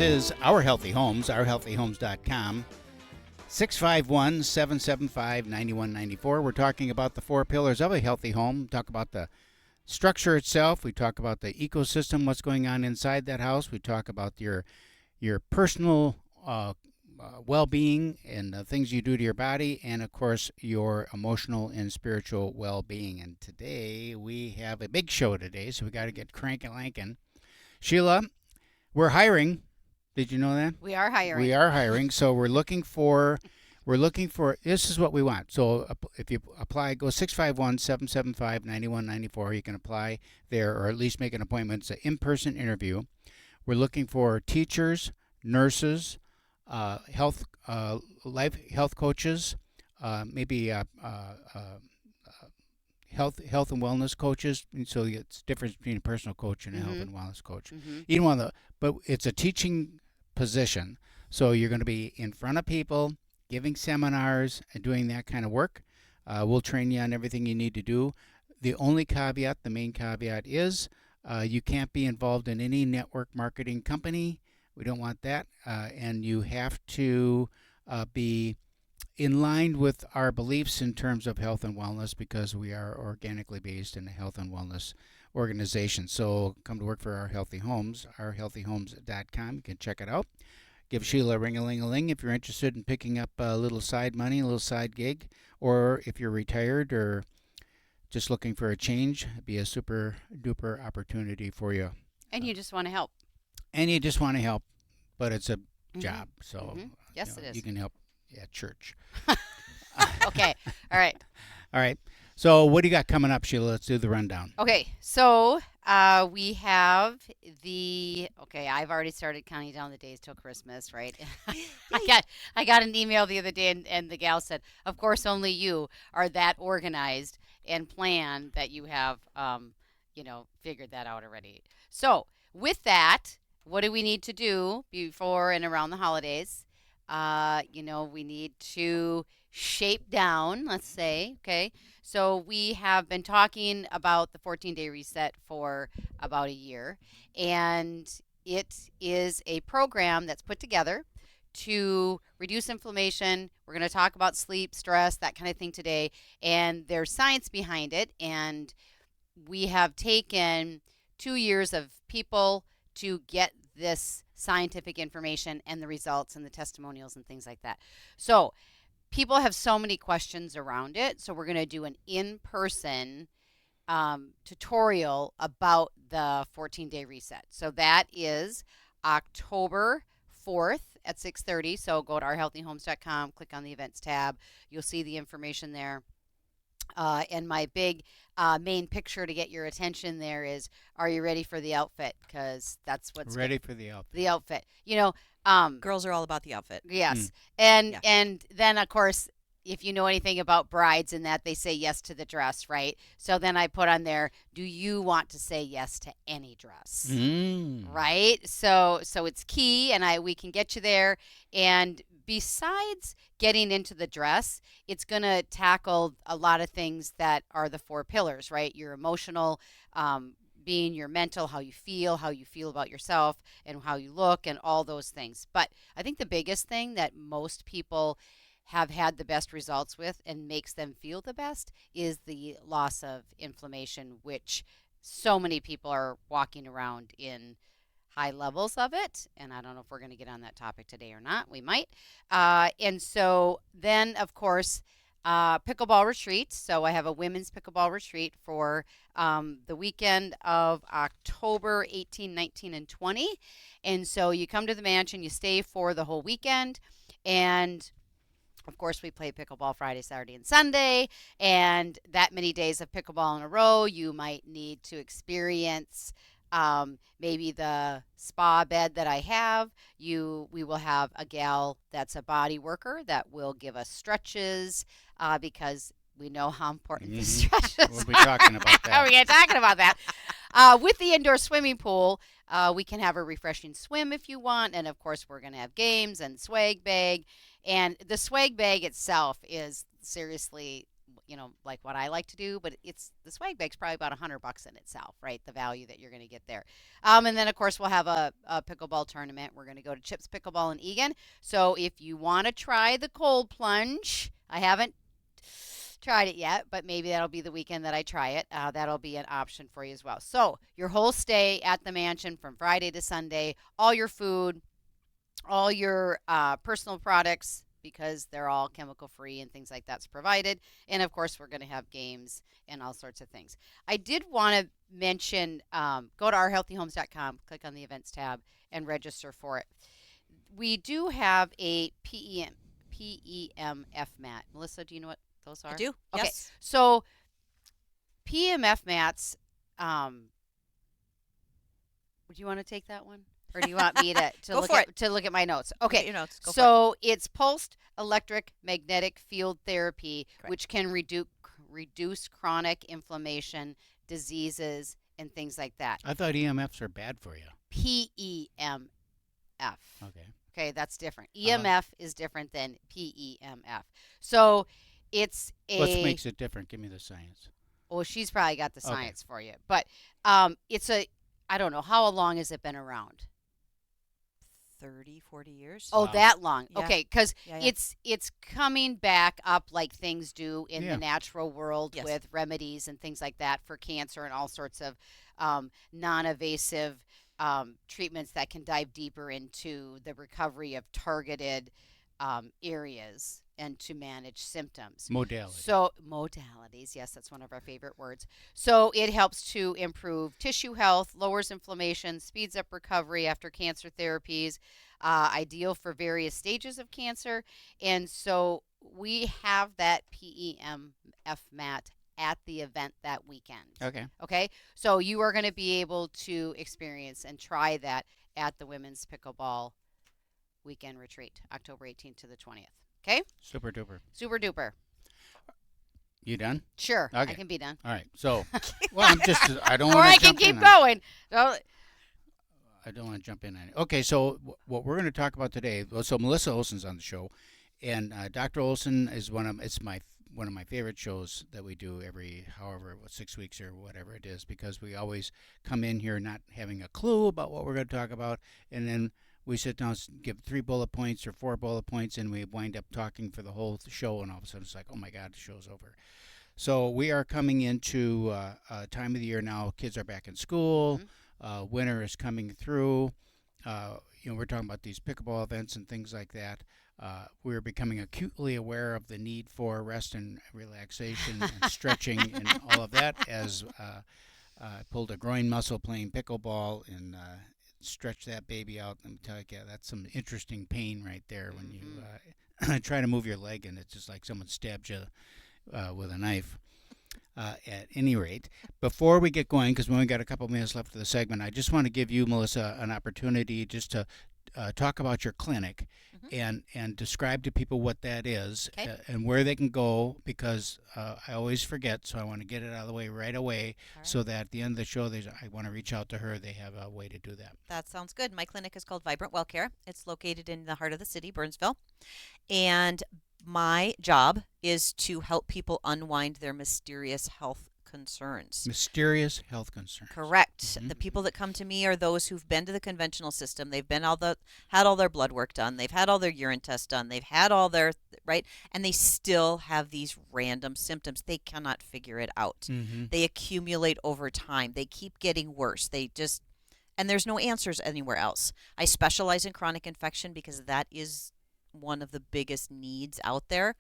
is Our Healthy Homes, ourhealthyhomes.com. 651-775-9194. We're talking about the 4 pillars of a healthy home. Talk about the structure itself. We talk about the ecosystem, what's going on inside that house. We talk about your personal well-being and the things you do to your body, and of course your emotional and spiritual well-being. And today we have a big show today, so we got to get crank-a-lankin'. Sheila, we're hiring. Did you know that? We are hiring. We are hiring. So we're looking for, this is what we want. So if you apply, go 651-775-9194. You can apply there, or at least make an appointment. It's an in-person interview. We're looking for teachers, nurses, health coaches, maybe health and wellness coaches. And so it's difference between a personal coach and a health and wellness coach. You don't want to, but it's a teaching position. So you're going to be in front of people, giving seminars and doing that kind of work. We'll train you on everything you need to do. The only caveat, the main caveat is you can't be involved in any network marketing company. We don't want that. And you have to be in line with our beliefs in terms of health and wellness, because we are organically based in a health and wellness organization. So come to work for Our Healthy Homes, ourhealthyhomes.com. You can check it out. Give Sheila a ring-a-ling-a-ling if you're interested in picking up a little side money, a little side gig, or if you're retired or just looking for a change, it'd be a super duper opportunity for you. And you just want to help. And you just want to help, but it's a job. So yes, it is. You can help at church. Okay. All right. All right. So what do you got coming up, Sheila? Let's do the rundown. Okay. So we have I've already started counting down the days till Christmas, right? I got an email the other day, and the gal said, of course, only you are that organized and planned that you have, figured that out already. So with that, what do we need to do before and around the holidays? We need to shape down, let's say, okay? So we have been talking about the 14-day reset for about a year, and it is a program that's put together to reduce inflammation. We're going to talk about sleep, stress, that kind of thing today, and there's science behind it, and we have taken 2 years of people to get this scientific information and the results and the testimonials and things like that. So people have so many questions around it. So we're going to do an in-person tutorial about the 14-day reset. So that is October 4th at 6:30. So go to ourhealthyhomes.com, click on the events tab. You'll see the information there. And my big main picture to get your attention there is, are you ready for the outfit? Because that's what's ready for the outfit. The outfit. Girls are all about the outfit. Yes. And then, of course, if you know anything about brides and that, they say yes to the dress, right? So then I put on there, do you want to say yes to any dress? Right? So it's key, and we can get you there. And besides getting into the dress, it's going to tackle a lot of things that are the 4 pillars, right? Your emotional, being your mental, how you feel about yourself, and how you look, and all those things. But I think the biggest thing that most people have had the best results with and makes them feel the best is the loss of inflammation, which so many people are walking around in high levels of it. And I don't know if we're going to get on that topic today or not. We might. And so then, of course, pickleball retreats. So I have a women's pickleball retreat for the weekend of October 18, 19, and 20. And so you come to the mansion, you stay for the whole weekend, and of course, we play pickleball Friday, Saturday, and Sunday, and that many days of pickleball in a row, you might need to experience maybe the spa bed that I have. We will have a gal that's a body worker that will give us stretches because we know how important the stretches We'll be talking about that. We're going to talking about that. With the indoor swimming pool, we can have a refreshing swim if you want, and of course, we're going to have games and swag bag. And the swag bag itself is seriously like what I like to do, but the swag bag's probably about $100 in itself, right? The value that you're going to get there. And then of course we'll have a pickleball tournament. We're going to go to Chips Pickleball in Eagan. So if you want to try the cold plunge, I haven't tried it yet, but maybe that'll be the weekend that I try it. That'll be an option for you as well. So your whole stay at the mansion from Friday to Sunday, all your food, all your personal products, because they're all chemical free and things like that's provided. And of course, we're going to have games and all sorts of things. I did want to mention, go to ourhealthyhomes.com, click on the events tab, and register for it. We do have a PEMF mat. Melissa, do you know what those are? I do. Okay. Yes. So PEMF mats, would you want to take that one? Or do you want me to look at my notes? Okay. Your notes. Go so it's pulsed electric magnetic field therapy, Correct. which can reduce chronic inflammation, diseases, and things like that. I thought EMFs are bad for you. PEMF. Okay. Okay, that's different. EMF is different than PEMF. So it's What makes it different? Give me the science. Well, she's probably got the science for you. But it's I don't know, how long has it been around? 30, 40 years. Oh, Wow. that long. Yeah. Okay, because Yeah. it's coming back up like things do in Yeah. the natural world Yes. with remedies and things like that for cancer and all sorts of non-invasive treatments that can dive deeper into the recovery of targeted areas and to manage symptoms. Modality. So modalities, yes, that's one of our favorite words. So it helps to improve tissue health, lowers inflammation, speeds up recovery after cancer therapies, ideal for various stages of cancer. And so we have that PEMF mat at the event that weekend. Okay. Okay, so you are going to be able to experience and try that at the Women's Pickleball Weekend Retreat, October 18th to the 20th. Okay? Super duper. Super duper. You done? Sure, Okay. I can be done. All right. So, well, I don't Or want I to can jump keep in. going. So, I don't want to jump in on it. Okay, so what we're going to talk about today. So Melissa Olson's on the show, and Dr. Olson is one of my favorite shows that we do every 6 weeks or whatever it is, because we always come in here not having a clue about what we're going to talk about, and then we sit down, give 3 bullet points or 4 bullet points, and we wind up talking for the whole show, and all of a sudden it's like, oh my God, the show's over. So we are coming into a time of the year now. Kids are back in school. Winter is coming through. We're talking about these pickleball events and things like that. We're becoming acutely aware of the need for rest and relaxation and stretching and all of that, as I pulled a groin muscle playing pickleball and stretch that baby out. Let me tell you, that's some interesting pain right there when you try to move your leg and it's just like someone stabbed you with a knife. At any rate, before we get going, because we only got a couple minutes left of the segment, I just want to give you, Melissa, an opportunity just to talk about your clinic and describe to people what that is and where they can go, because I always forget, so I want to get it out of the way right away, so that at the end of the show, I want to reach out to her. They have a way to do that. That sounds good. My clinic is called Vibrant Well Care. It's located in the heart of the city, Burnsville. And my job is to help people unwind their mysterious health concerns. Mysterious health concerns. Correct. The people that come to me are those who've been to the conventional system. They've been had all their blood work done. They've had all their urine tests done. They've had all their and they still have these random symptoms. They cannot figure it out. They accumulate over time. They keep getting worse. And there's no answers anywhere else. I specialize in chronic infection because that is one of the biggest needs out there.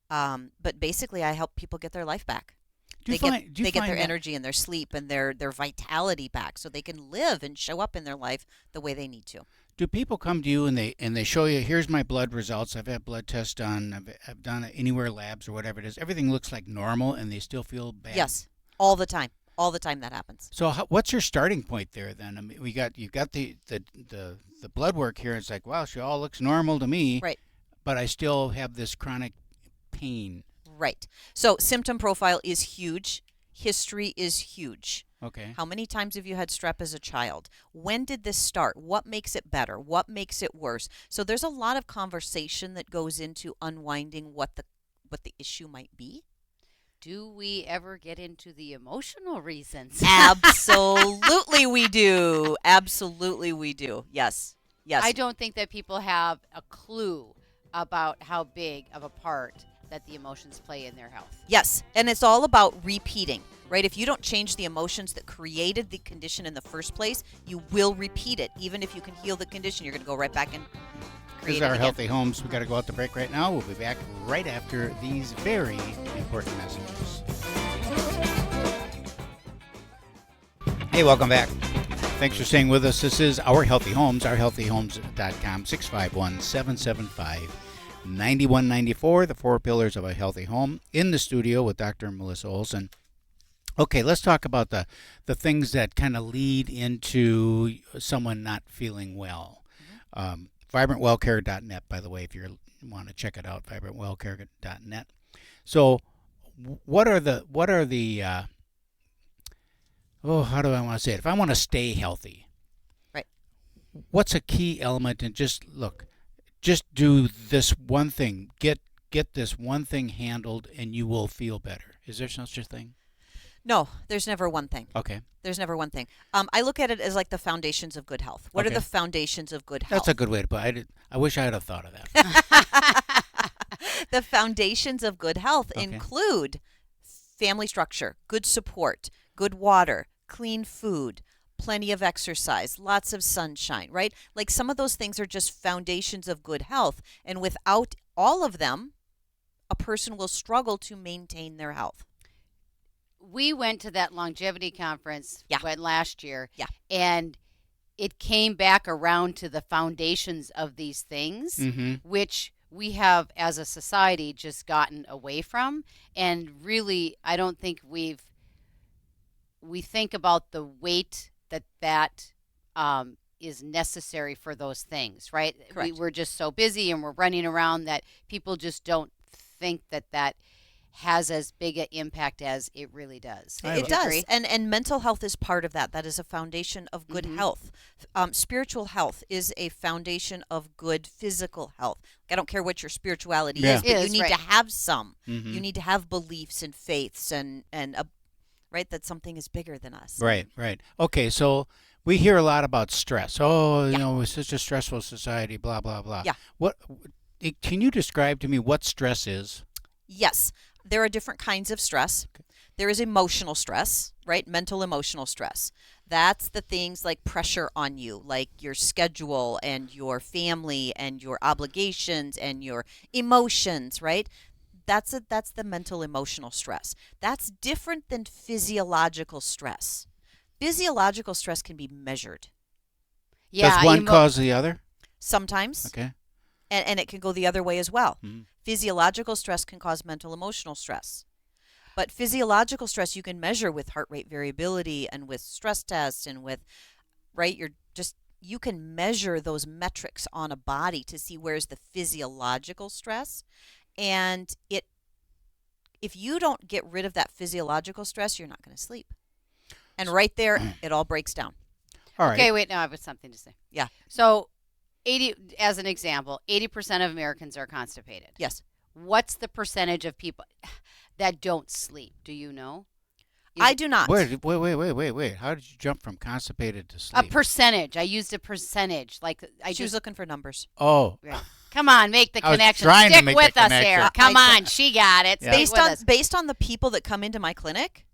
But basically, I help people get their life back. They get their energy and their sleep and their vitality back, so they can live and show up in their life the way they need to. Do people come to you and they show you, here's my blood results, I've had blood tests done, I've done Anywhere Labs or whatever it is, everything looks like normal, and they still feel bad? Yes, all the time. All the time that happens. So what's your starting point there then? I mean, you've got the blood work here. It's like, wow, she all looks normal to me. Right. But I still have this chronic pain. Right. So symptom profile is huge. History is huge. Okay. How many times have you had strep as a child? When did this start? What makes it better? What makes it worse? So there's a lot of conversation that goes into unwinding what the issue might be. do we ever get into the emotional reasons? Absolutely we do. Absolutely we do. Yes. Yes. I don't think that people have a clue about how big of a part that the emotions play in their health. Yes, and it's all about repeating, right? If you don't change the emotions that created the condition in the first place, you will repeat it. Even if you can heal the condition, you're going to go right back and create This is it our again. Healthy Homes. We got to go out to break right now. We'll be back right after these very important messages. Hey, welcome back. Thanks for staying with us. This is Our Healthy Homes, ourhealthyhomes.com, 651-775-9194, the 4 pillars of a healthy home, in the studio with Dr. Melissa Olson. Okay, let's talk about the things that kind of lead into someone not feeling well. Vibrantwellcare.net, by the way, if you want to check it out, vibrantwellcare.net. So what are the how do I want to say it? If I want to stay healthy, right? What's a key element? And just do this one thing. Get this one thing handled, and you will feel better. Is there such a thing? No, there's never one thing. Okay. There's never one thing. I look at it as like the foundations of good health. What are the foundations of good health? That's a good way to put it. I wish I had thought of that. The foundations of good health include family structure, good support, good water, clean food, plenty of exercise, lots of sunshine, right? Like some of those things are just foundations of good health. And without all of them, a person will struggle to maintain their health. We went to that longevity conference last year. Yeah. And it came back around to the foundations of these things, which we have as a society just gotten away from. And really, I don't think we think about the weight that is necessary for those things, right? Correct. We're just so busy and we're running around that people just don't think that has as big an impact as it really does. It does. And mental health is part of that. That is a foundation of good health. Spiritual health is a foundation of good physical health. I don't care what your spirituality is, but you need to have some. You need to have beliefs and faiths and right, that something is bigger than us. Right. Okay, so we hear a lot about stress. Oh, you know, it's such a stressful society, blah, blah, blah. Yeah. Can you describe to me what stress is? Yes. There are different kinds of stress. Okay. There is emotional stress, right? Mental emotional stress. That's the things like pressure on you, like your schedule and your family and your obligations and your emotions, right? That's the mental emotional stress. That's different than physiological stress. Physiological stress can be measured. Yeah, does one cause the other? Sometimes. Okay. And it can go the other way as well. Physiological stress can cause mental emotional stress. But physiological stress you can measure with heart rate variability and with stress tests and with, right, you can measure those metrics on a body to see where's the physiological stress. And if you don't get rid of that physiological stress, you're not going to sleep. And right there, it all breaks down. All right. Okay, wait, now I have something to say. Yeah. So, as an example, 80% of Americans are constipated. Yes. What's the percentage of people that don't sleep? Do you know? I do not. Wait. How did you jump from constipated to sleep? A percentage. I used a percentage. She was looking for numbers. Oh. Right. Come on, make the connection. Trying Stick to make with the us connection. here. Come on, she got it. Yeah. Based on the people that come into my clinic,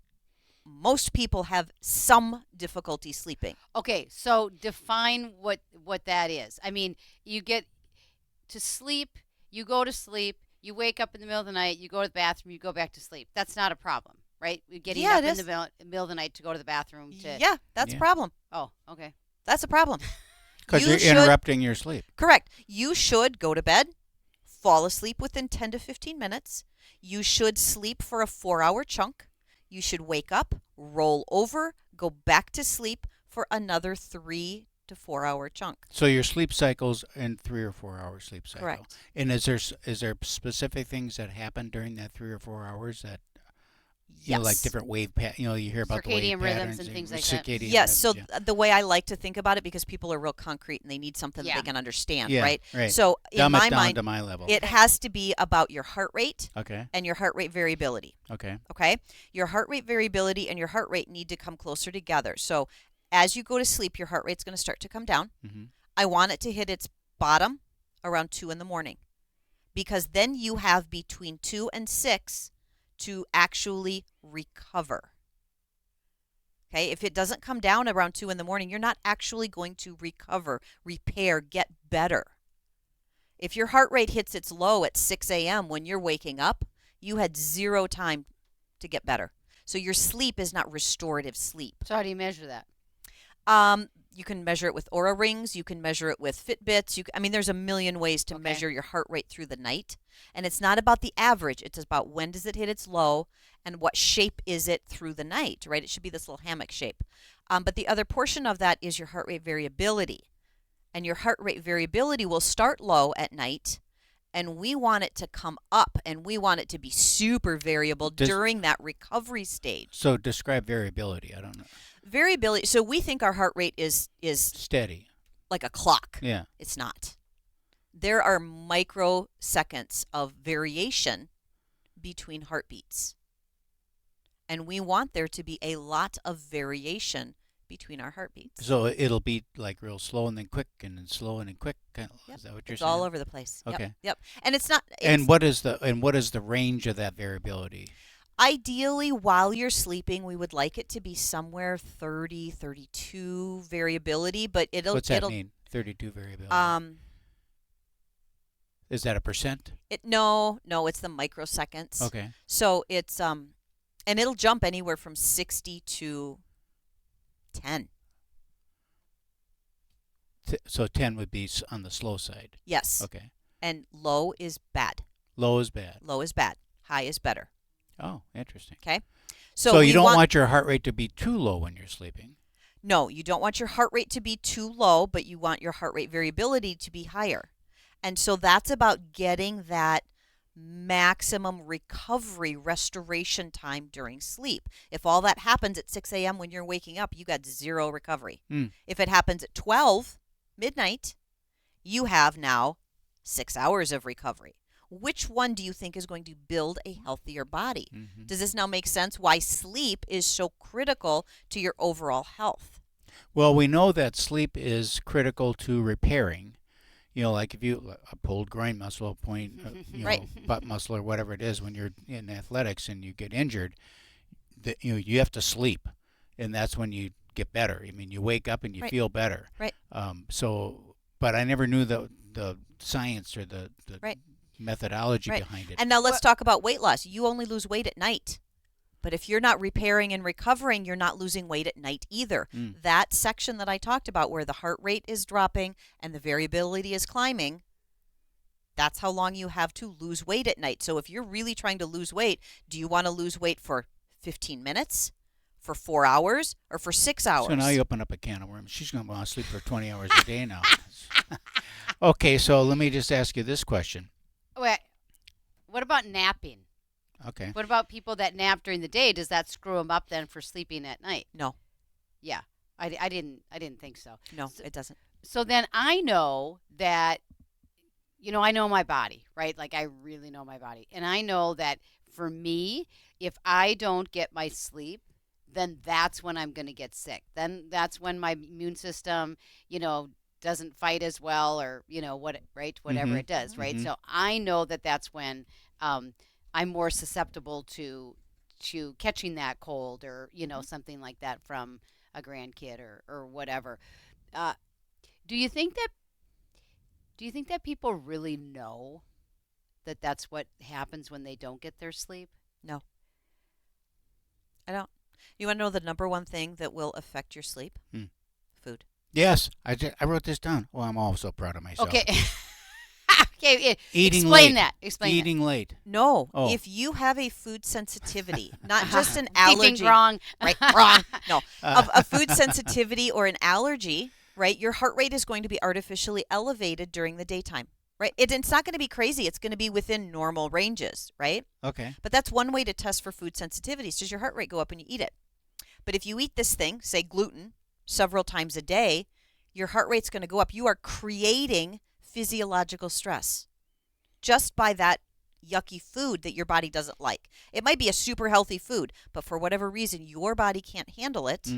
most people have some difficulty sleeping. Okay, so define what that is. I mean, you get to sleep, you go to sleep, you wake up in the middle of the night, you go to the bathroom, you go back to sleep. That's not a problem, right? Getting up in the middle of the night to go to the bathroom. Yeah, that's a problem. Oh, okay. That's a problem. Because you're interrupting your sleep. Correct. You should go to bed, fall asleep within 10 to 15 minutes. You should sleep for a 4-hour chunk. You should wake up, roll over, go back to sleep for another 3 to 4 hour chunk. So your sleep cycle's in 3 or 4 hour sleep cycle. Correct. And is there specific things that happen during that 3 or 4 hours that you know, like different wave you know, you hear about the wave circadian rhythms patterns and things like that. circadian Yes. rhythms, So yeah. the way I like to think about it, because people are real concrete and they need something that Yeah. they can understand, Yeah, right? right. So in Dumb my it down mind, to my level. it has to be about your heart rate Okay. and your heart rate variability. Okay. Okay? Your heart rate variability and your heart rate need to come closer together. So as you go to sleep, your heart rate's going to start to come down. Mm-hmm. I want it to hit its bottom around 2 in the morning, because then you have between 2 and 6 to actually recover. Okay? If it doesn't come down around 2 in the morning, you're not actually going to recover, repair, get better. If your heart rate hits its low at 6 a.m. when you're waking up, you had 0 time to get better. So your sleep is not restorative sleep. So how do you measure that? You can measure it with Oura rings. You can measure it with Fitbits. I mean, there's a million ways to Okay. measure your heart rate through the night. And it's not about the average. It's about when does it hit its low and what shape is it through the night, right? It should be this little hammock shape. But the other portion of that is your heart rate variability. And your heart rate variability will start low at night, and we want it to come up, and we want it to be super variable during that recovery stage. So describe variability. I don't know. Variability. So we think our heart rate is Steady. like a clock. Yeah. It's not. There are microseconds of variation between heartbeats. And we want there to be a lot of variation between our heartbeats. So it'll be like real slow and then quick and then slow and then quick. Yep. Is that what you're It's saying? all over the place. Okay. Yep. And it's not. And what is the range of that variability? Ideally, while you're sleeping, we would like it to be somewhere 30, 32 variability, but What's that mean? 32 variability. Is that a percent? No, it's the microseconds. Okay. So it's and it'll jump anywhere from 60 to 10. So 10 would be on the slow side. Yes. Okay. And low is bad. Low is bad. Low is bad. High is better. Oh, interesting. Okay. So you don't want your heart rate to be too low when you're sleeping. No, you don't want your heart rate to be too low, but you want your heart rate variability to be higher. And so that's about getting that maximum recovery restoration time during sleep. If all that happens at 6 a.m. when you're waking up, you got 0 recovery. If it happens at 12 midnight, you have now 6 hours of recovery. Which one do you think is going to build a healthier body? Mm-hmm. Does this now make sense why sleep is so critical to your overall health? Well, we know that sleep is critical to repairing. You know, like if you a pulled groin muscle, Right. butt muscle or whatever it is when you're in athletics and you get injured, you have to sleep, and that's when you get better. I mean, you wake up and you feel better. Right. But I never knew the science or the methodology behind it. And now let's talk about weight loss. You only lose weight at night. But if you're not repairing and recovering, you're not losing weight at night either. That section that I talked about where the heart rate is dropping and the variability is climbing, that's how long you have to lose weight at night. So if you're really trying to lose weight, do you want to lose weight for 15 minutes, for 4 hours, or for 6 hours? So now you open up a can of worms. She's going to want to sleep for 20 hours a day now. Okay, so let me just ask you this question. Wait, what about napping? Okay. What about people that nap during the day? Does that screw them up then for sleeping at night? No. Yeah, I didn't think so. No, it doesn't. So then I know that, I know my body, right? Like I really know my body. And I know that for me, if I don't get my sleep, then that's when I'm going to get sick. Then that's when my immune system, doesn't fight as well or, whatever it does, right? Mm-hmm. So I know that that's when I'm more susceptible to catching that cold or, something like that from a grandkid or whatever. Do you think that people really know that that's what happens when they don't get their sleep? No. I don't. You want to know the number one thing that will affect your sleep? Food. Yes, I wrote this down. Well, I'm also proud of myself. Okay. Okay. Eating Explain late. that. Explain Eating late. No. Oh. If you have a food sensitivity, not just an allergy. Keeping wrong. Right, wrong. No. A food sensitivity or an allergy, right? Your heart rate is going to be artificially elevated during the daytime, right? It's not going to be crazy. It's going to be within normal ranges, right? Okay. But that's one way to test for food sensitivities. Does your heart rate go up when you eat it? But if you eat this thing, say gluten, several times a day, your heart rate's going to go up. You are creating physiological stress just by that yucky food that your body doesn't like. It might be a super healthy food, but for whatever reason, your body can't handle it.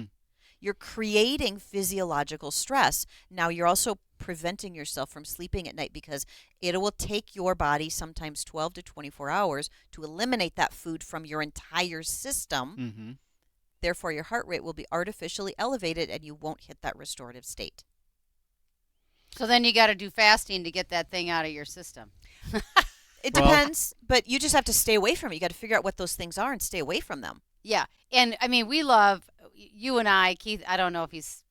You're creating physiological stress. Now, you're also preventing yourself from sleeping at night because it will take your body sometimes 12 to 24 hours to eliminate that food from your entire system. Mm-hmm. Therefore, your heart rate will be artificially elevated and you won't hit that restorative state. So then you got to do fasting to get that thing out of your system. It depends, but you just have to stay away from it. You got to figure out what those things are and stay away from them. Yeah. And I mean, we love, you and I, Keith, I don't know if he's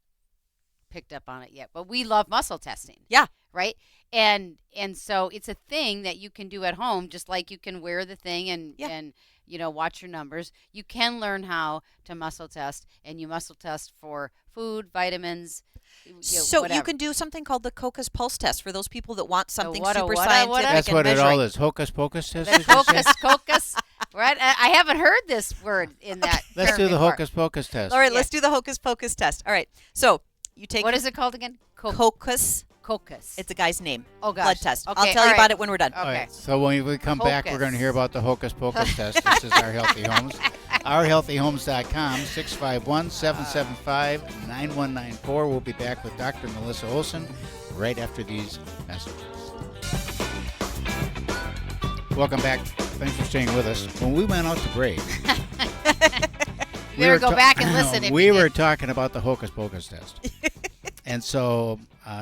picked up on it yet, but we love muscle testing. Yeah. Right? And so it's a thing that you can do at home, just like you can wear the thing and watch your numbers. You can learn how to muscle test, and you muscle test for food, vitamins. So you can do something called the Cocos Pulse Test for those people that want something What a- super what a- scientific what a- That's and what it measuring. all is. Hocus pocus test. The is what you say? Cocos. Right? I haven't heard this word in that. Let's term do the before. hocus pocus test. All right, Yeah. let's do the Hocus Pocus Test. All right, so you take What is it called again? Cocos. Cocos. It's a guy's name. Oh, gosh. Blood test. Okay, I'll tell all you right. about it when we're done. All Okay. right. So when we come back, we're going to hear about the hocus pocus test. This is Our Healthy Homes. OurHealthyHomes.com, 651-775-9194. We'll be back with Dr. Melissa Olson right after these messages. Welcome back. Thanks for staying with us. When we went out to break, You better go back and listen. If we you were did. talking about the hocus pocus test. And so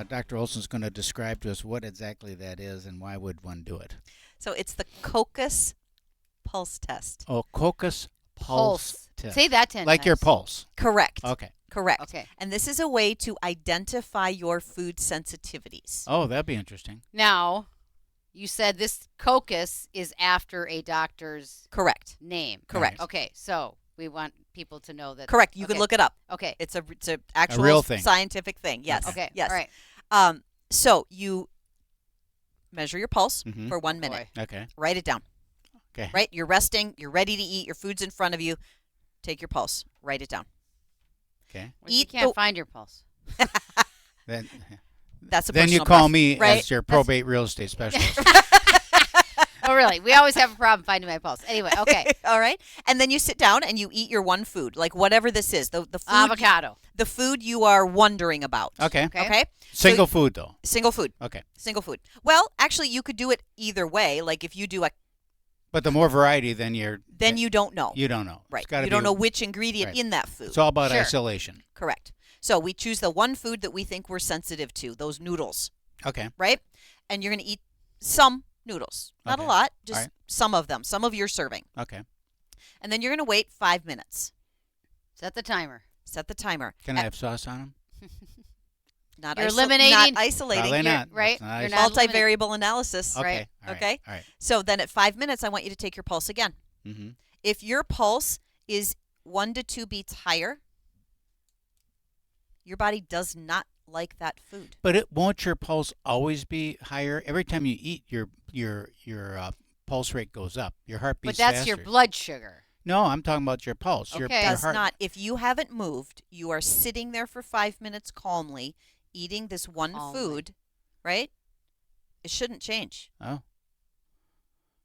Dr. Olson's going to describe to us what exactly that is and why would one do it. So it's the Cocos Pulse Test. Oh, Cocos Pulse test. Say that 10 Like your times. pulse. Correct. Okay. Correct. Okay. And this is a way to identify your food sensitivities. Oh, that'd be interesting. Now, you said this Cocos is after a doctor's Correct. name. Correct. Okay, so we want people to know that. Correct. You okay. can look it up. Okay. It's a actual real thing. scientific thing. Yes. Okay. Yes. All right. So you measure your pulse Mhm. for 1 minute. Boy. Okay. Write it down. Okay. Right? You're resting. You're ready to eat. Your food's in front of you. Take your pulse. Write it down. Okay. Well, you Eat can't the- find your pulse. Then, That's a then you personal call preference, me right? as your probate real estate specialist. Oh, really? We always have a problem finding my pulse. Anyway, okay. All right. And then you sit down and you eat your one food, like whatever this is. The food Avocado. the food you are wondering about. Okay. Okay. Okay? Single food, though. Single food. Okay. Single food. Well, actually you could do it either way. Like if you do But the more variety, then you don't know. you don't know. Right. It's gotta You don't be- know which ingredient right. in that food. It's all about Sure. isolation. Correct. So we choose the one food that we think we're sensitive to, those noodles, Okay. right? And you're going to eat some noodles. Not a Okay. lot, just All right. some of them, some of your serving. Okay. And then you're going to wait 5 minutes. Set the timer. Set the timer. Can I have sauce on them? Not You're not eliminating- isolating. Probably You're not. right? That's not You're isolation. not- multivariable analysis. Okay. right. All right. Okay. All right. So then at 5 minutes, I want you to take your pulse again. Mm-hmm. If your pulse is 1 to 2 beats higher, your body does not like that food. But won't your pulse always be higher? Every time you eat, your pulse rate goes up. Your heart But beats that's faster. your blood sugar. No, I'm talking about your pulse. Your, Okay. your Does heart. not. If you haven't moved, you are sitting there for 5 minutes calmly, eating this one Calmly. food, right? It shouldn't change. Oh.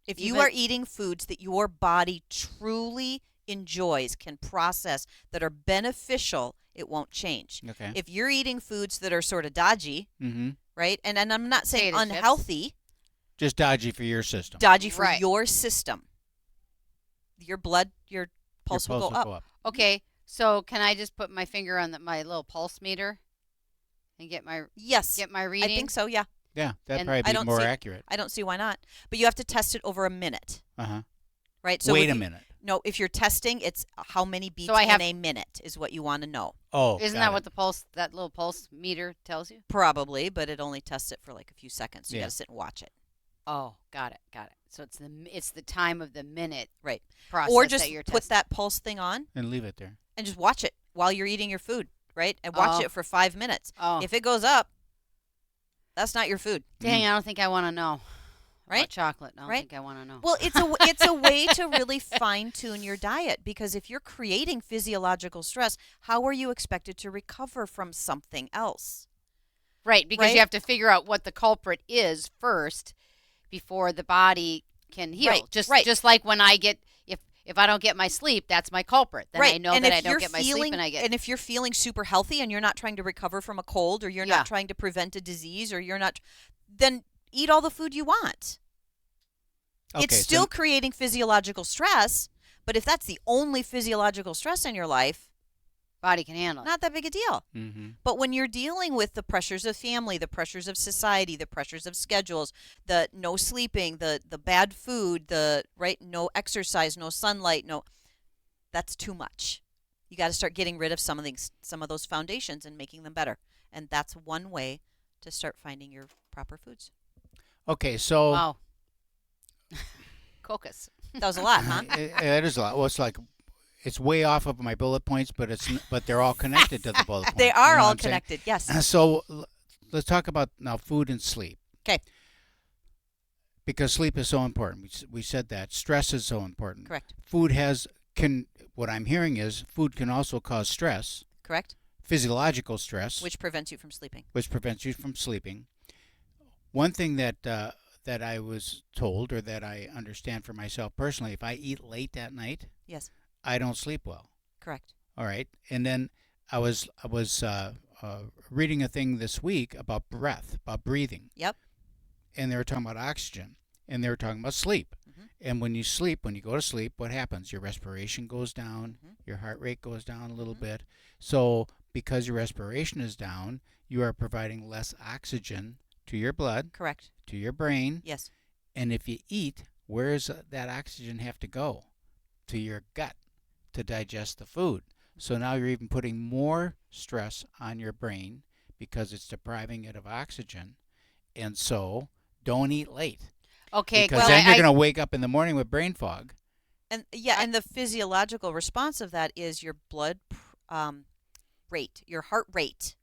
If you Even- are eating foods that your body truly enjoys, can process, that are beneficial, it won't change. Okay. If you're eating foods that are sort of dodgy, Mm-hmm. right? And I'm not saying Potato chips. unhealthy, Just dodgy for your system. dodgy for Right. your system. Your pulse will go up. Okay, so can I just put my finger on my little pulse meter and get my Yes. reading? I think so, yeah. Yeah, that'd And probably I be don't more see- accurate. I don't see why not. But you have to test it over a minute, Uh-huh. right? So Wait if a you- minute. No, if you're testing, it's how many beats I have- in a minute is what you want to know. Oh, Isn't got that it. what that little pulse meter tells you? Probably, but it only tests it for like a few seconds. So you Yeah. got to sit and watch it. Oh, got it. So it's the time of the minute Right. process Or just that you're put testing. that pulse thing on And leave it there. and just watch it while you're eating your food, right? And watch Oh. it for 5 minutes. Oh, If it goes up, That's not your food. Dang, I don't think I want to know. Right? About chocolate. I don't Right? think I want to know. Well, it's a way to really fine tune your diet, because if you're creating physiological stress, how are you expected to recover from something else? Right, because Right? you have to figure out what the culprit is first before the body can heal. Right, Just right. just like when I get if I don't get my sleep, that's my culprit. Then Right. I know and that if I don't you're get my feeling, sleep and I get And if you're feeling super healthy and you're not trying to recover from a cold, or you're Yeah. not trying to prevent a disease, or you're not, then eat all the food you want. Okay, It's still creating physiological stress, but if that's the only physiological stress in your life, body can handle it. not that big a deal. Mm-hmm. But when you're dealing with the pressures of family, the pressures of society, the pressures of schedules, the no sleeping, the bad food, the no exercise, no sunlight, that's too much. You got to start getting rid of some of those foundations and making them better. And that's one way to start finding your proper foods. Okay, so Wow. Cocos. That was a lot, huh? it is a lot. Well, it's way off of my bullet points, but they're all connected to the bullet points. They are You know all what I'm saying? connected. Yes. So let's talk about now food and sleep. Okay. Because sleep is so important. We said that. Stress is so important. Correct. What I'm hearing is food can also cause stress, Correct. physiological stress, Which prevents you from sleeping. which prevents you from sleeping. One thing that I was told, or that I understand for myself personally, if I eat late at night, Yes. I don't sleep well. Correct. All right, and then I was reading a thing this week about breathing. Yep. And they were talking about oxygen, and they were talking about sleep. Mm-hmm. And when you go to sleep, what happens? Your respiration goes down, Mm-hmm. your heart rate goes down a little Mm-hmm. bit. So because your respiration is down, you are providing less oxygen to your blood, Correct. to your brain. Yes. And if you eat, where does that oxygen have to go? To your gut to digest the food. So now you're even putting more stress on your brain because it's depriving it of oxygen. And so don't eat late. Okay, Because well, then you're going to wake up in the morning with brain fog. And and the physiological response of that is your blood rate, your heart rate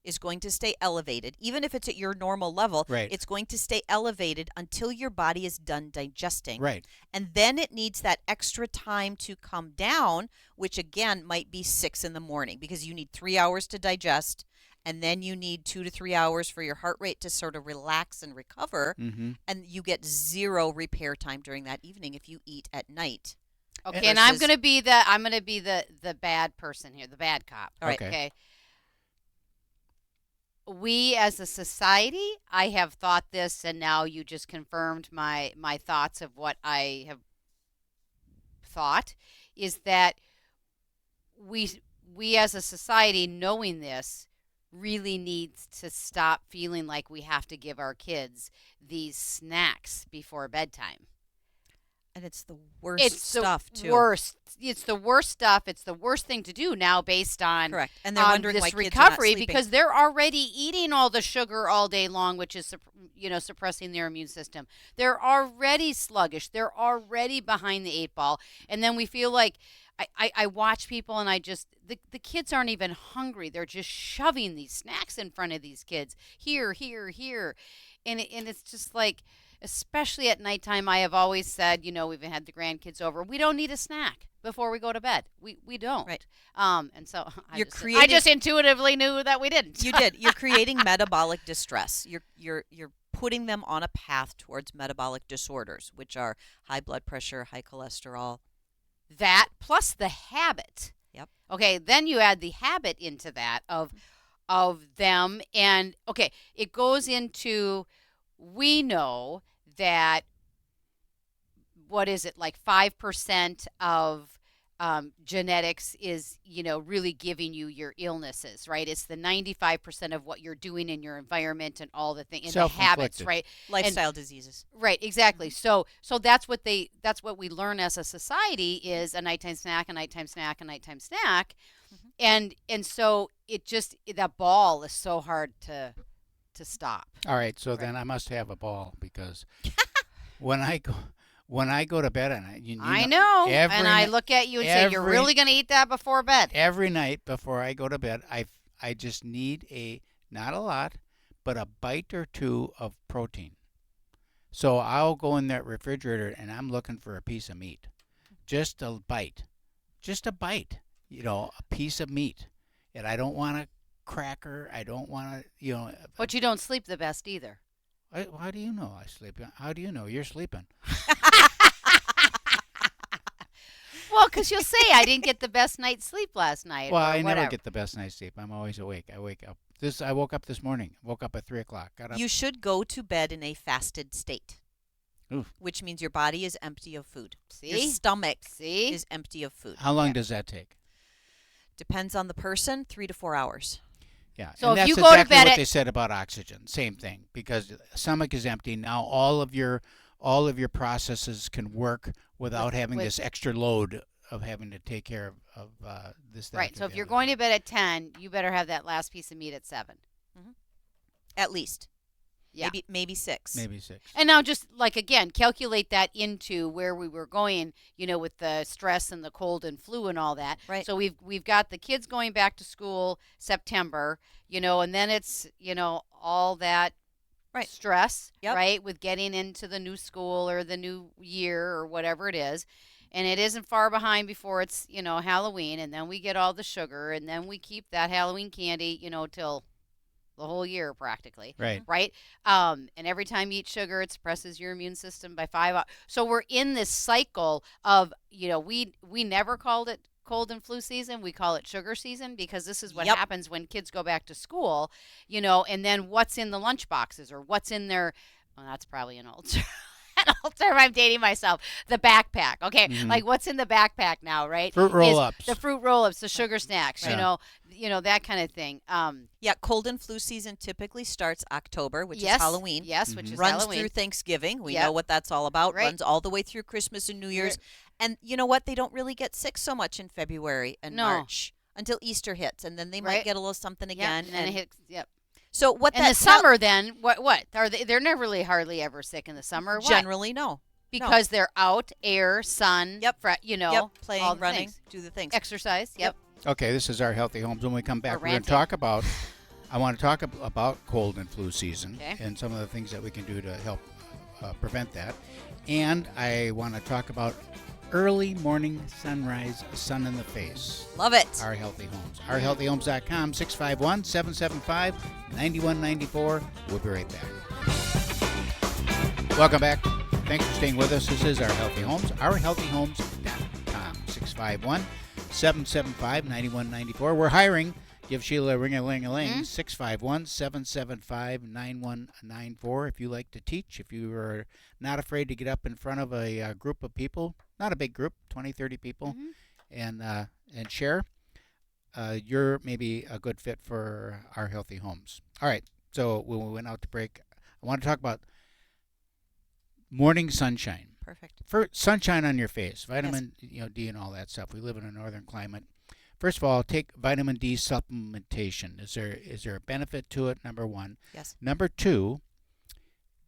is going to stay elevated. Even if it's at your normal level, Right. it's going to stay elevated until your body is done digesting. Right. And then it needs that extra time to come down, which again might be 6 in the morning, because you need 3 hours to digest, and then you need 2 to 3 hours for your heart rate to sort of relax and recover. Mm-hmm. And you get 0 repair time during that evening if you eat at night. okay, and I'm versus- going to be the bad person here, the bad cop. All right. Okay. We as a society, I have thought this, and now you just confirmed my thoughts of what I have thought, is that we as a society, knowing this, really needs to stop feeling like we have to give our kids these snacks before bedtime. And it's the worst It's stuff, the too. worst. It's the worst stuff. It's the worst thing to do now, based on Correct. And they're on wondering this why kids are not recovery, sleeping. because they're already eating all the sugar all day long, which is suppressing their immune system. They're already sluggish. They're already behind the 8 ball, and then we feel like I watch people, and the kids aren't even hungry. They're just shoving these snacks in front of these kids, here, and it's just like. Especially at nighttime, I have always said, we've had the grandkids over. We don't need a snack before we go to bed. We don't. Right. And so I You're just intuitively knew that we didn't. You did. You're creating metabolic distress. You're putting them on a path towards metabolic disorders, which are high blood pressure, high cholesterol. That plus the habit. Yep. Okay, then you add the habit into that of them, and okay, it goes into, we know that, what is it, like 5% of genetics is, really giving you your illnesses, right? It's the 95% of what you're doing in your environment and all the things, and the habits, Self-inflicted. right? Lifestyle diseases. Right, exactly. So that's what we learn as a society, is a nighttime snack, a nighttime snack, a nighttime snack. Mm-hmm. And so that ball is so hard to stop. All right, so Right. then I must have a ball, because when I go to bed at night, I know. every And I ni- look at you and say, you're every- really going to eat that before bed. every night before I go to bed, I just need not a lot, but a bite or two of protein. So I'll go in that refrigerator and I'm looking for a piece of meat. Just a bite. Just a bite. A piece of meat. And I don't want a cracker. I don't want to, But you don't sleep the best either. How do you know I sleep? How do you know you're sleeping? Well, because you'll say I didn't get the best night's sleep last night. Well, or I whatever. never get the best night's sleep. I'm always awake. I wake up. I woke up this morning. Woke up at 3 o'clock. Got up. You should go to bed in a fasted state, Oof. which means your body is empty of food. See? Your stomach See? is empty of food. How long does that take? Depends on the person, 3 to 4 hours. Yeah. So and if that's you go to exactly bed what at- they said about oxygen. Same thing, because the stomach is empty. Now all of your processes can work without having this extra load of having to take care of this. That, Right. So or if the you're other going thing. to bed at 10, you better have that last piece of meat at 7. At least. Yeah. Maybe 6. Maybe 6. And now just again, calculate that into where we were going, with the stress and the cold and flu and all that. Right. So we've got the kids going back to school September, and then it's, all that Right. stress, Yep. right, with getting into the new school or the new year or whatever it is. And it isn't far behind before it's, Halloween, and then we get all the sugar, and then we keep that Halloween candy, till the whole year practically. Right. Right. And every time you eat sugar, it suppresses your immune system by 5 hours. So we're in this cycle of, we never called it cold and flu season. We call it sugar season because this is what Yep. happens when kids go back to school, and then what's in the lunch boxes or what's in their, well, that's probably an old an old term. I'm dating myself. The backpack. Okay. Mhm. Like what's in the backpack now, right? Fruit Is roll-ups. The fruit roll-ups, the sugar snacks, Yeah. that kind of thing. Yeah, cold and flu season typically starts October, which yes, is Halloween. Yes, which Mhm. is Runs Halloween. through Thanksgiving. We Yep. know what that's all about. Right. Runs all the way through Christmas and New Year's. And you know what? They don't really get sick so much in February and No. March until Easter hits, and then they might Right. get a little something Yep, again. and then it hits. Yep. So what In that the summer, then what are they? They're never really hardly ever sick in the summer. Why? generally no. Because they're out, air, sun. Yep. All Playing, the running, things. do the things. Exercise. Yep. Okay, this is our Healthy Homes. When we come back, We're we're going to ranting. talk about. I want to talk about cold and flu season Okay. and some of the things that we can do to help prevent that. And I want to talk about early morning sunrise, sun in the face. Love it. Our Healthy Homes. OurHealthyHomes.com, 651-775-9194. We'll be right back. Welcome back. Thanks for staying with us. This is Our Healthy Homes. OurHealthyHomes.com, 651-775-9194. We're hiring. Give Sheila a ring-a-ling-a-ling, 651-775-9194. If you like to teach, if you are not afraid to get up in front of a group of people, not a big group, 20, 30 people, and share, you're maybe a good fit for Our Healthy Homes. All right, so when we went out to break, I want to talk about morning sunshine. Perfect. For sunshine on your face, vitamin D and all that stuff. We live in a northern climate. First of all, take vitamin D supplementation. Is there a benefit to it? Number one. Yes. Number two,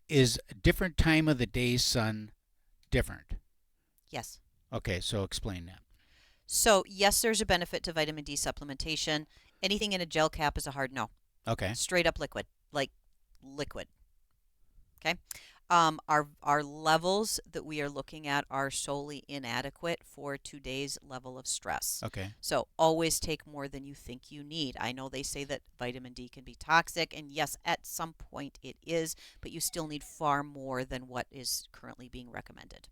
is a different time of the day sun different? Yes. Okay, so explain that. So yes, there's a benefit to vitamin D supplementation. Anything in a gel cap is a hard no. Okay. Straight up liquid, like liquid. Okay. Our levels that we are looking at are solely inadequate for today's level of stress. Okay. So always take more than you think you need. I know they say that vitamin D can be toxic, and yes, at some point it is, but you still need far more than what is currently being recommended.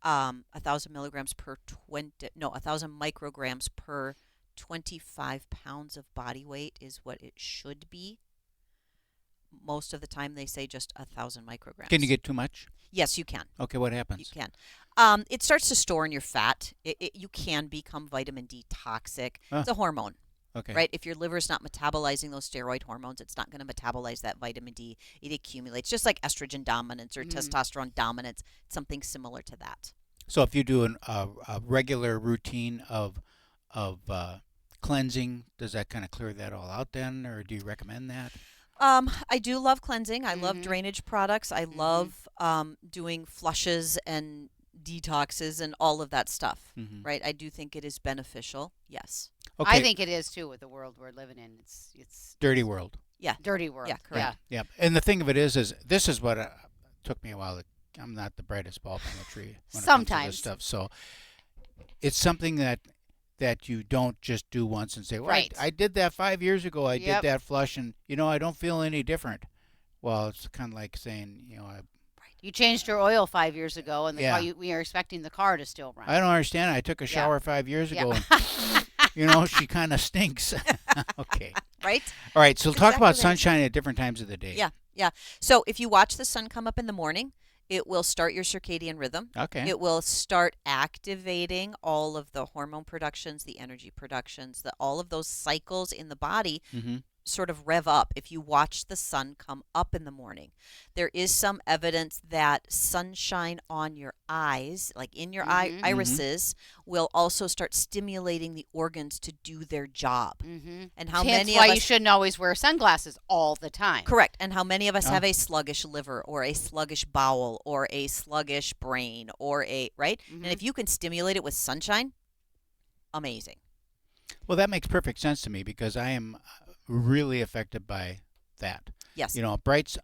1,000 milligrams per 1,000 micrograms per 25 pounds of body weight is what it should be. Most of the time they say just 1,000 micrograms. Can you get too much? Yes, you can. Okay, what happens? You can. It starts to store in your fat. You can become vitamin D toxic. It's a hormone, Okay. right? If your liver's not metabolizing those steroid hormones, it's not going to metabolize that vitamin D. It accumulates, just like estrogen dominance or testosterone dominance. It's something similar to that. So if you do a regular routine of cleansing, does that kind of clear that all out then, or do you recommend that? I do love cleansing. I love drainage products. I love doing flushes and detoxes and all of that stuff, right? I do think it is beneficial. Yes. Okay. I think it is too with the world we're living in. It's dirty world. dirty work. Yeah, correct. Yeah. And the thing of it is this is what took me a while. I'm not the brightest bulb in the tree when it comes to this stuff. So it's something that you don't just do once and say, well, Right. I did that 5 years ago. I did that flush, and I don't feel any different. Well, it's kind of like saying, You changed your oil 5 years ago, and Yeah. we are expecting the car to still run. I don't understand. I took a shower 5 years ago, and she kind of stinks. Okay. Right? All right. So talk about Exactly. sunshine at different times of the day. Yeah. So if you watch the sun come up in the morning, it will start your circadian rhythm. Okay. It will start activating all of the hormone productions, the energy productions, all of those cycles in the body Mm-hmm. sort of rev up if you watch the sun come up in the morning. There is some evidence that sunshine on your eyes, like in your irises, will also start stimulating the organs to do their job. Mm-hmm. And how That's many why of us you shouldn't always wear sunglasses all the time. Correct. And how many of us Oh. have a sluggish liver or a sluggish bowel or a sluggish brain or right? Mhm. And if you can stimulate it with sunshine, amazing. Well, that makes perfect sense to me because I am really affected by that. Yes. Brights.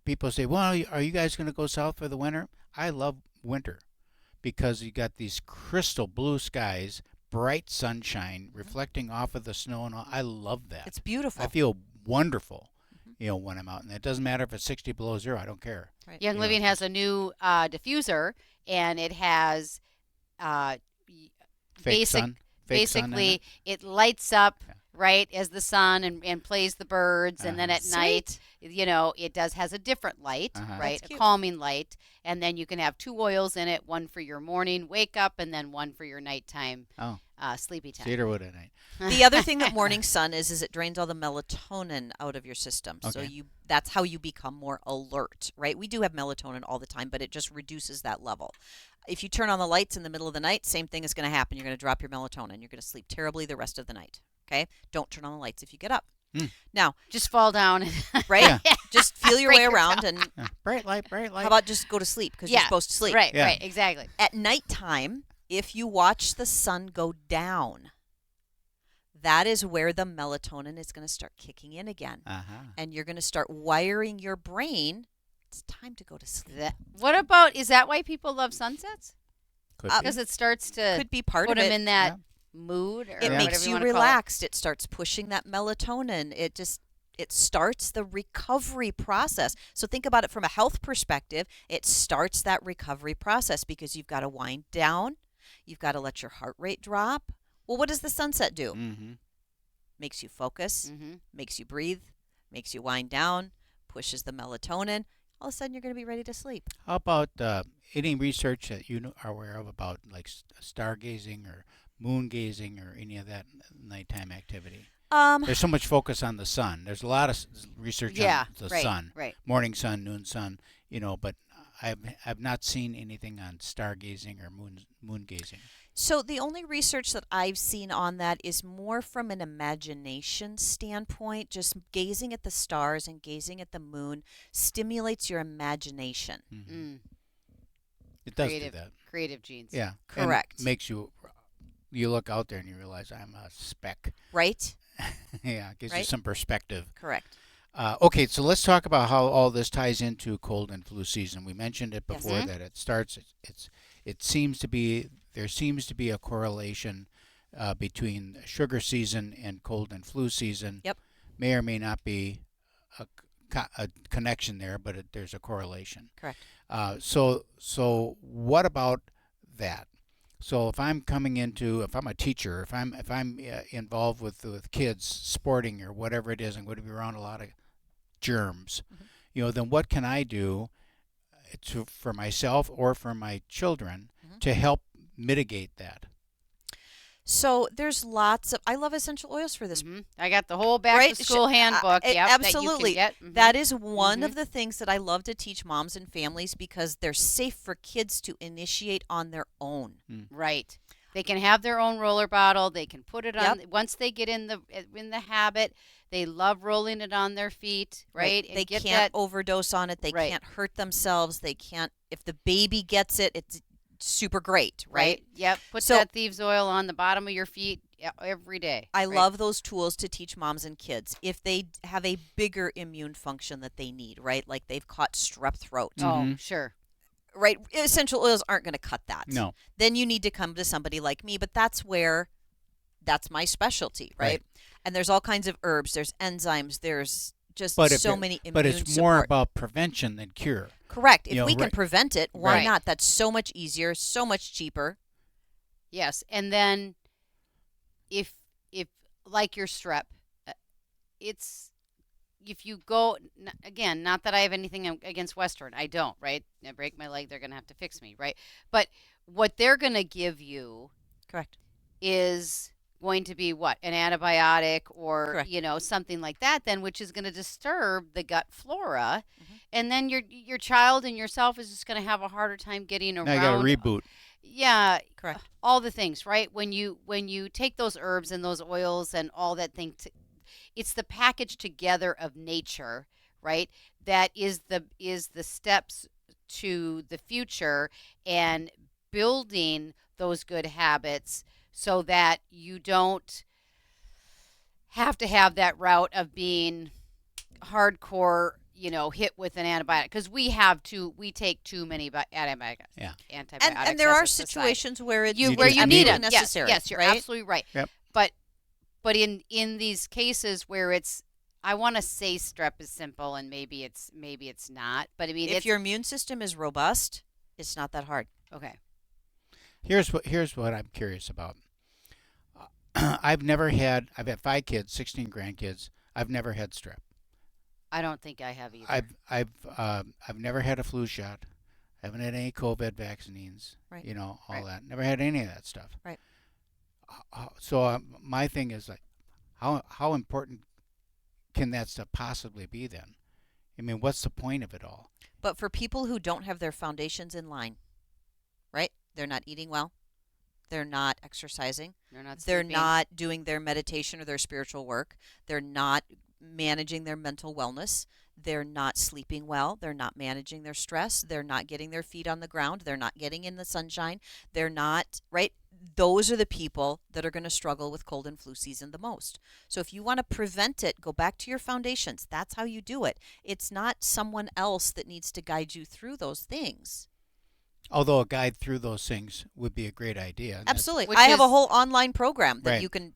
People say, well, are you guys going to go south for the winter? I love winter because you got these crystal blue skies, bright sunshine reflecting off of the snow and all. I love that. It's beautiful. I feel wonderful, when I'm out. And it doesn't matter if it's 60 below zero. I don't care. Right. Young Living has a new diffuser, and it has Fake sun. Fake sun in basically it. it lights up Yeah. right as the sun and plays the birds, and then at Sweet. night it has a different light, Uh-huh. right? That's A cute. calming light, and then you can have 2 oils in it, one for your morning wake up and then one for your nighttime Oh, sleepy time. Cedarwood at night. The other thing that morning sun is it drains all the melatonin out of your system. So Okay. that's how you become more alert, right? We do have melatonin all the time, but it just reduces that level. If you turn on the lights in the middle of the night, same thing is going to happen. You're going to drop your melatonin. You're going to sleep terribly the rest of the night. Okay? Don't turn on the lights if you get up. Now, Just fall down. right? Yeah. Just feel your Break way yourself. around and Yeah. Bright light, bright light. how about just go to sleep because you're supposed to sleep. Right, Yeah. right, exactly. At nighttime, if you watch the sun go down, that is where the melatonin is going to start kicking in again. Uh-huh. And you're going to start wiring your brain. It's time to go to sleep. Is that why people love sunsets? Could be. Because it starts to Could be part put of them it. in that mood, or It whatever makes you wanna call it. relaxed. It starts pushing that melatonin. It starts the recovery process. So think about it from a health perspective. It starts that recovery process because you've got to wind down. You've got to let your heart rate drop. Well, what does the sunset do? Mm-hmm. Makes you focus, Mm-hmm. makes you breathe, makes you wind down, pushes the melatonin. All of a sudden, you're going to be ready to sleep. How about any research that you are aware of about like stargazing or moon gazing or any of that nighttime activity? There's so much focus on the sun. There's a lot of research on the sun, right. morning sun, noon sun, but I've not seen anything on stargazing or moon gazing. So the only research that I've seen on that is more from an imagination standpoint. Just gazing at the stars and gazing at the moon stimulates your imagination. Mm-hmm. Mm. It does Creative. do that. Creative genes. Yeah. Correct. And makes you look out there and you realize I'm a speck. Right? Yeah, it gives you Right. some perspective. Correct. Okay, so let's talk about how all this ties into cold and flu season. We mentioned it Yes. before Mhm. that it starts. There seems to be a correlation between sugar season and cold and flu season. Yep. May or may not be a connection there, but there's a correlation. Correct. So what about that? So if I'm a teacher, if I'm involved with kids sporting or whatever it is, I'm going to be around a lot of germs. Mm-hmm. Then what can I do for myself or for my children Mm-hmm. to help mitigate that? So there's I love essential oils for this. Mhm. I got the whole back Right? to school handbook. Yep, Absolutely. That, you can get. Mhm. That is one Mhm. of the things that I love to teach moms and families because they're safe for kids to initiate on their own. Right. They can have their own roller bottle. They can put it on. Yep. Once they get in the habit, they love rolling it on their feet. Right. And They get can't that. overdose on it. They Right. can't hurt themselves. They can't. If the baby gets it, it's super great, right? Yep. Put So- that thieves oil on the bottom of your feet every day. I right? love those tools to teach moms and kids if they have a bigger immune function that they need, right? Like they've caught strep throat. Oh, sure. Right? Essential oils aren't going to cut that. No. Then you need to come to somebody like me, but that's my specialty, right? And there's all kinds of herbs, there's enzymes, there's just so many immune But it's more about prevention than cure. Correct. If we can prevent it, why not? That's so much easier, so much cheaper. Yes, and then if like your strep, it's if you go again, not that I have anything against Western, I don't, right? I break my leg, they're going to have to fix me, right? But what they're going to give you, correct, is going to be what? An antibiotic or correct, something like that then, which is going to disturb the gut flora, and then your child and yourself is just going to have a harder time getting around. Now you got to reboot. Yeah, correct. All the things, right? When you take those herbs and those oils and all that thing, it's the package together of nature, right? That is the steps to the future and building those good habits so that you don't have to have that route of being hardcore, hit with an antibiotic, because we take too many antibiotics. Yeah. Antibiotics. And there are situations where it's you need need them. them. Necessary. Yes, you're right? absolutely right. Yep. But in these cases where it's, I want to say strep is simple, and maybe it's not. But I mean, if your immune system is robust, it's not that hard. Okay. Here's what I'm curious about. I've had 5 kids, 16 grandkids. I've never had strep. I don't think I have either. I've never had a flu shot. I haven't had any COVID vaccines. Right. All that. Never had any of that stuff. Right. So my thing is like, how important can that stuff possibly be then? I mean, what's the point of it all? But for people who don't have their foundations in line, right? They're not eating well. They're not exercising. They're not doing their meditation or their spiritual work. They're not managing their mental wellness. They're not sleeping well. They're not managing their stress. They're not getting their feet on the ground. They're not getting in the sunshine. They're not, right? Those are the people that are going to struggle with cold and flu season the most. So if you want to prevent it, go back to your foundations. That's how you do it. It's not someone else that needs to guide you through those things. Although a guide through those things would be a great idea. Absolutely. I have a whole online program that you can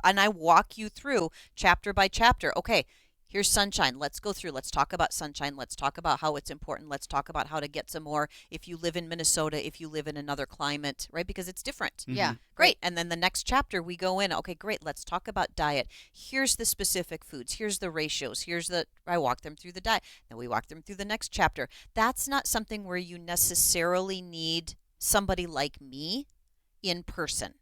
and I walk you through chapter by chapter. Okay, here's sunshine. Let's go through. Let's talk about sunshine. Let's talk about how it's important. Let's talk about how to get some more if you live in Minnesota, if you live in another climate, right? Because it's different. Mm-hmm. Yeah. Great. And then the next chapter we go in. Okay, great. Let's talk about diet. Here's the specific foods. Here's the ratios. I walk them through the diet. Then we walk them through the next chapter. That's not something where you necessarily need somebody like me in person.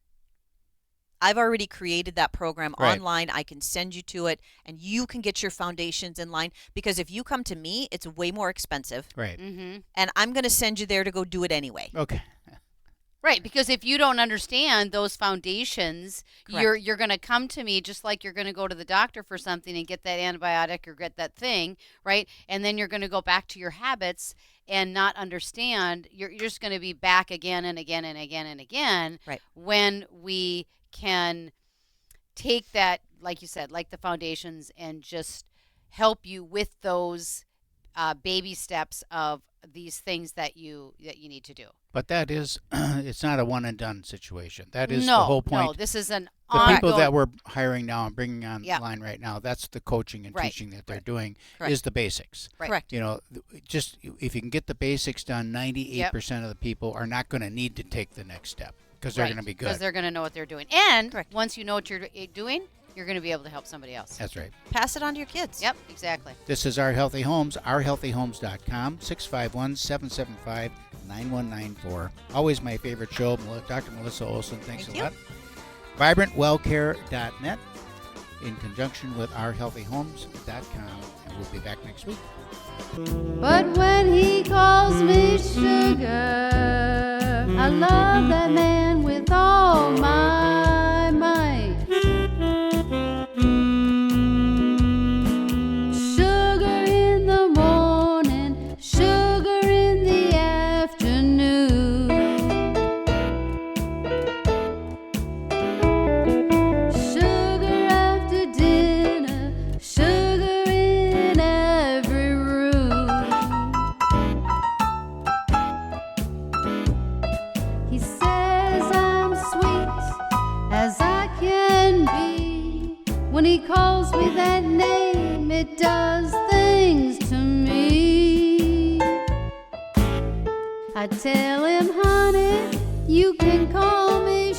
I've already created that program online. I can send you to it, and you can get your foundations in line, because if you come to me, it's way more expensive. Right. Mm-hmm. And I'm going to send you there to go do it anyway. Okay. Right, because if you don't understand those foundations, you're going to come to me just like you're going to go to the doctor for something and get that antibiotic or get that thing, right? And then you're going to go back to your habits and not understand. You're just going to be back again and again and again and again. Right. When we can take that, like you said, like the foundations, and just help you with those baby steps of these things that you need to do. But that is, it's not a one and done situation. That is the whole point. No, this is an the ongoing. people that we're hiring now and bringing online right now, that's the coaching and teaching that they're doing is the basics. Right. Correct. Just if you can get the basics done, 98% of the people are not going to need to take the next step because they're going to be good. Because they're going to know what they're doing. And once you know what you're doing, you're going to be able to help somebody else. That's right. Pass it on to your kids. Yep, exactly. This is Our Healthy Homes, ourhealthyhomes.com, 651-775-9194. Always my favorite show, Dr. Melissa Olson. Thanks a lot. VibrantWellCare.net in conjunction with ourhealthyhomes.com. And we'll be back next week. But when he calls me sugar, I love that man with all my might. Sugar in the morning, sugar in the afternoon. When he calls me that name, it does things to me. I tell him, honey, you can call me